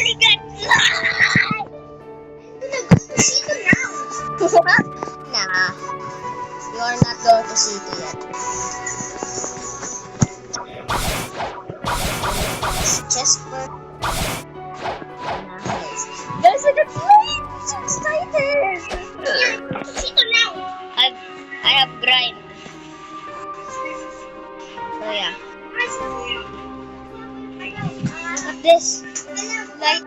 my God! Nag-sito now. Nah, you are not going to see it yet. Chester. Nice. Guys, I got played! I'm so excited! Sito now. I have grind. So yeah. Look at this. Light.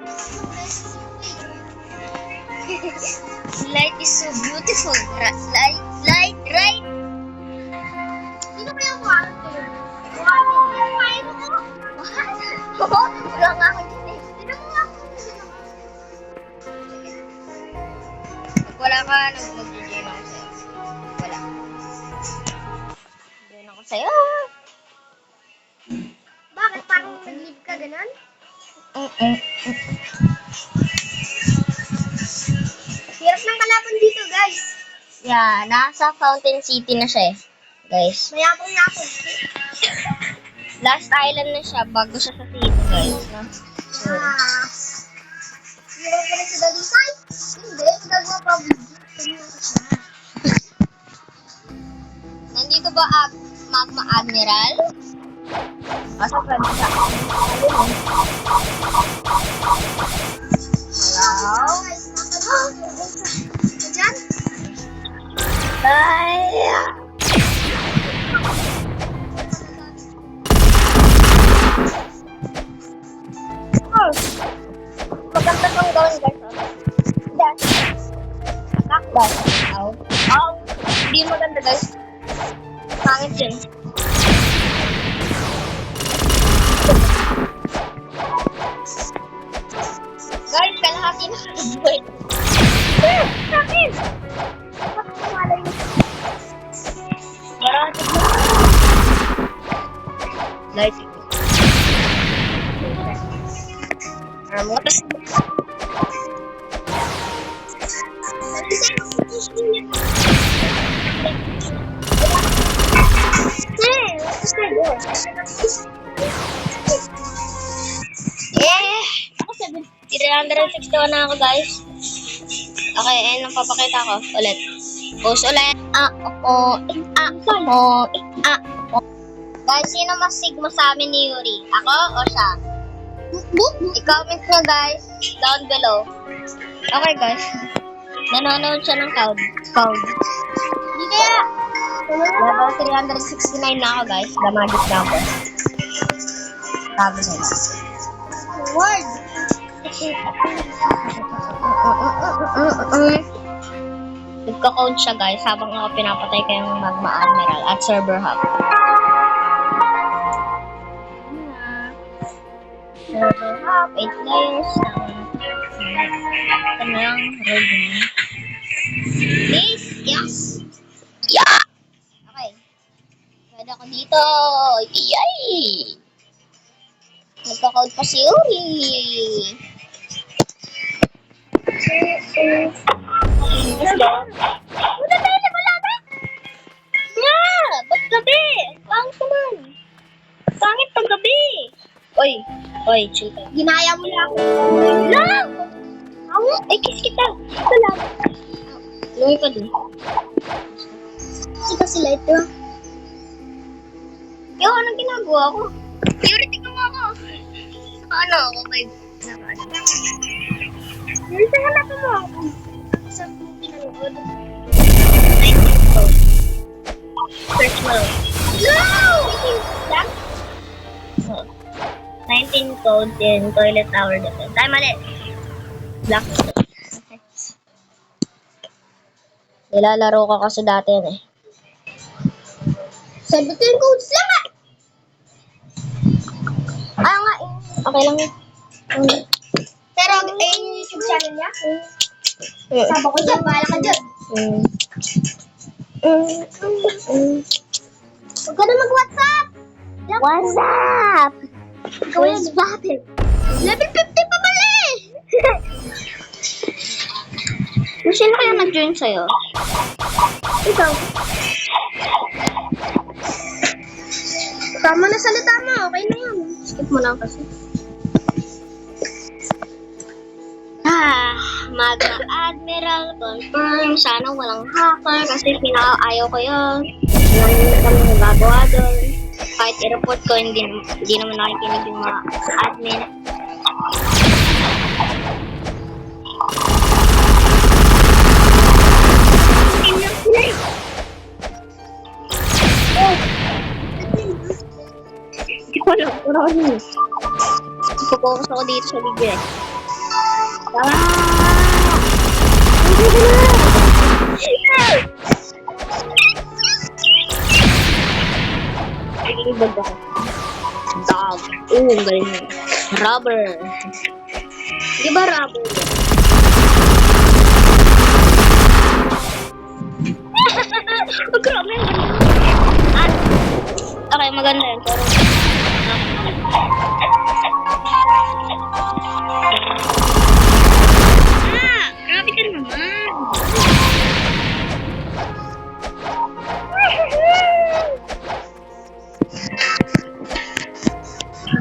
Light is so beautiful. Light, right? Sino kaya ang warang ko yun? Kain mo ko. Wala nga ako dyan eh. Sino mo nga ako? Pag wala ka, mag-join ako sa'yo. Wala. Join ako sa'yo. Bakit? Parang nag-leave ka ganun? Hirap ng kalaban dito, guys. Yeah, nasa Fountain City na siya eh. Guys. Mayabang na ako. Last island na siya bago siya sa city, guys. No? So, Hirap ka rin sa dalisay? Hindi, nagagawa pa ang video. nandito ba Magma Admiral? Kasi pwede sa Hello? Diyan? Bye! Maganda kong gawin, guys. Dash. Attack dash. Ow. Hindi maganda, guys. Pangit yun. Guys, kalahati na kabuhay. Sakit! Marami na. Light. Ramotas. Ako 361 na ako, guys. Okay, ayun ang papakita ko. Ulit. Post ulit. Guys, sino mas sigma sa amin ni Yuri? Ako o siya? I-comment nyo, guys, down below. Okay, guys. Nanonood siya ng cloud. Hindi kaya. Level 369 na ako, guys. The magic number. Sabi nila. Word. Nagka-code siya, guys, habang ako pinapatay kayong Magma Admiral at Server Hub. Server Hub, 8 players. Ito na lang, ready na. Please, yes! Yeah! Okay. Pwede ako dito. Yay! Nagka-code pa si Yuri. Let's go. Una tayo na malaga. Yeah! Ba't gabi? Pangit naman. Pangit pag gabi. Oy, chill ka. Ginaya mo lang. Lang! Ay, kiss kita. Ito lang. Luwi ka dun. Ito sila ito. Yo, anong ginagawa ko? Yuri, tingnan mo ako. Ano ako kay... Yuri, hanapin mo ako. Isang pinanood. 19 code. Search mo lang. No! Lang? 19 code in toilet tower defense. Ay, mali. Black. Okay. Nilalaro ka kasi dati yun eh. 17 codes lang ah! Ah, nga eh. Okay lang yun. Pero, yung YouTube channel niya? Sabi ko dyan, bahala ka dyan. Huwag ka na mag-WhatsApp! WhatsApp! Ikaw yan, bakit? Level 50 pa pala eh! Sino kaya nag-join sa'yo? Ikaw. Tama na salita mo, okay na yun. Skip mo lang kasi. Magna Admiral, confirm. Sana walang hacker kasi ayaw ko yun. Wala kami nagagawa doon. Kahit i-report ko, hindi naman nakikinig yung mga admin. Hindi ko alam kung ano yun. Focus ako dito sa video eh. Nagigibag ako. Dog. Ang galing mo. Rubber. Di ba rubber? Grabe. Okay, maganda yun. Pero... grabe ka naman.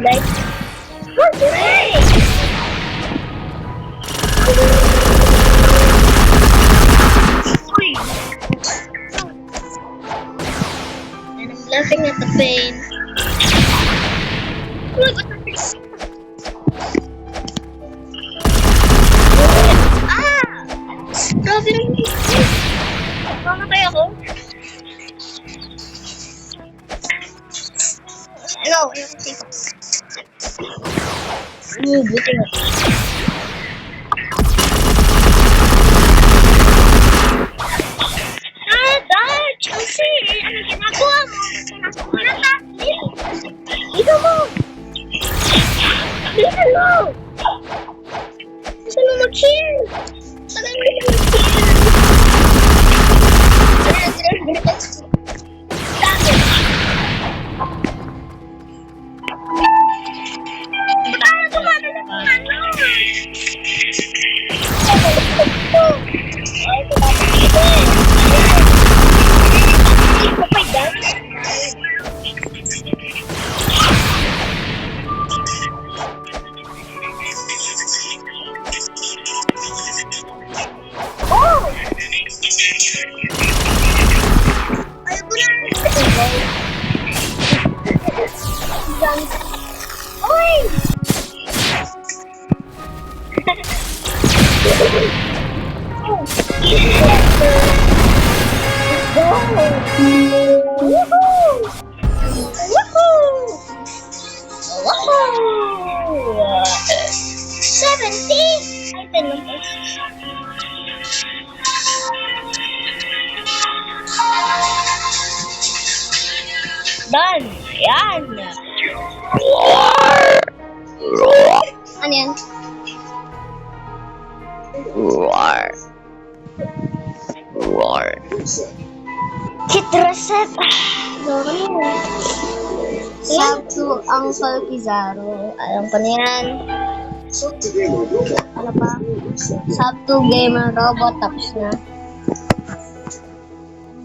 Like, great! And I'm laughing at the pain. Look at this. Grabe rin. Mamatay ako. Hello, ayun si. Buti nga. Dad! Chelsea! Ano ginagawa mo? Wala na! Dito mo! Dito mo! Saan mo mag-chill? Saan mo mag-chill? Done! Yan! Ano yan? Roar. Roar. Hit reset! Sub to Uncle Pizarro. Alam ko na yan. Ano pa? Sub to Gamer Robot. Tapos na.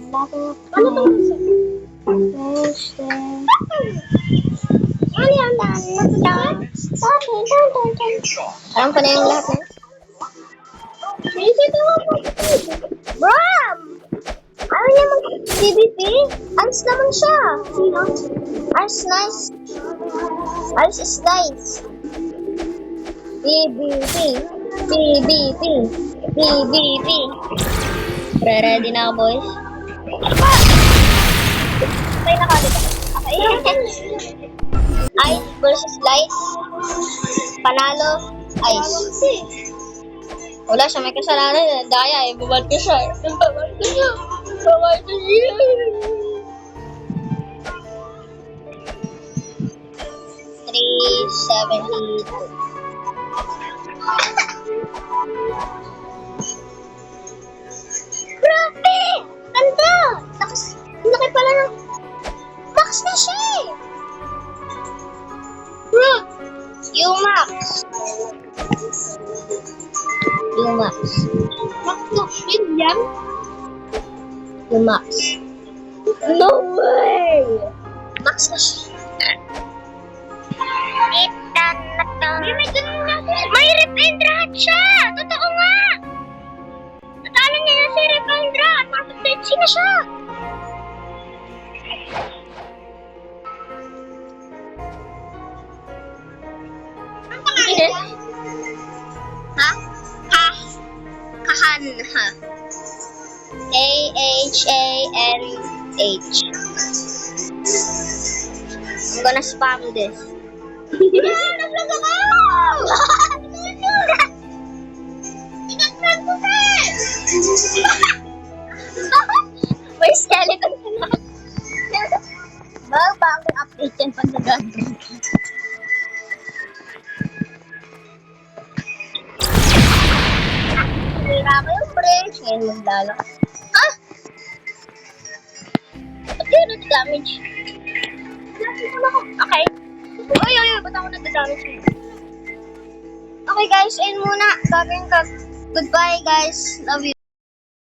Ano to? Alam ko na yung lahat na. Bram! Ayaw niya mag-PVP? Ans naman siya. Sino? Ars nice. Ars is nice. PVP. PVP. PVP. Ready na ako, boys. Tayo na kagad. Okay. Ice versus Light. Panalo. Ice. Wala siya, may kasalanan. Daya, ibabad ko siya. Ibabad ko siya. Ibabad ko siya. $3.72. Grabe! Ganda! Laki pala ng... Max na siya eh! Bro! Max! Max. Max na yun yan? Max. No way! Max na siya. May rip and run siya! Totoo! emergency na siya. Ang pangalan niya? Ha? Kahan, ha? Kahanh. I'm gonna spam this. Nag-vlog ako! Inag-vlog ko, friend! May skeleton ka na. Bagong update yan pag nag-update. Hira ko yung brakes. Ngayon maglalo. Ha? Ba't yun nag-damage? Okay. Uy, ba't ako nag-damage ngayon? Okay guys, ayun muna. Gagawin ka. Goodbye guys. Love you.